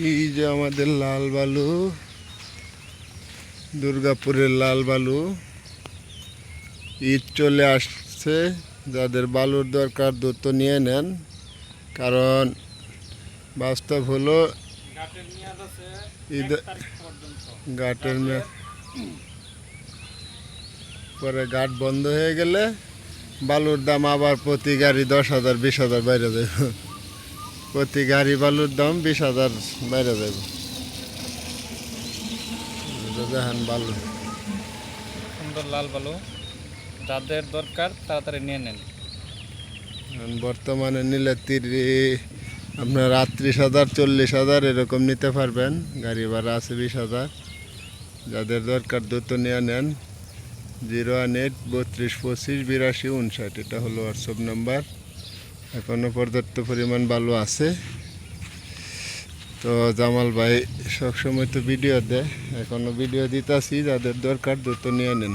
এই যে আমাদের লাল বালু, দুর্গাপুরের লাল বালু। ঈদ চলে আসছে, যাদের বালুর দরকার দ্রুত নিয়ে নেন, কারণ বাস্তব হলো ঈদ ঘাটের পরে ঘাট বন্ধ হয়ে গেলে বালুর দাম আবার প্রতি গাড়ি 10,000 20,000 বাইরে যাবে। প্রতি গাড়ি বালুর দাম 20,000 বাইরে যাবে। দেখেন বালু, সুন্দর লাল বালু, যাদের দরকার তাড়াতাড়ি নিয়ে নেন। বর্তমানে নিলে আপনার 38,000 40,000 এরকম নিতে পারবেন। গাড়ি ভাড়া আছে 20,000। যাদের দরকার দ্রুত নিয়ে নেন। 018 32 25 82 59, এটা হলো হোয়াটসঅ্যাপ নাম্বার। এখনও পর্যাপ্ত পরিমাণ বালু আছে। তো জামাল ভাই সবসময় তো ভিডিও দেয়, এখনও ভিডিও দিতেছি, যাদের দরকার দ্রুত নিয়ে নেন।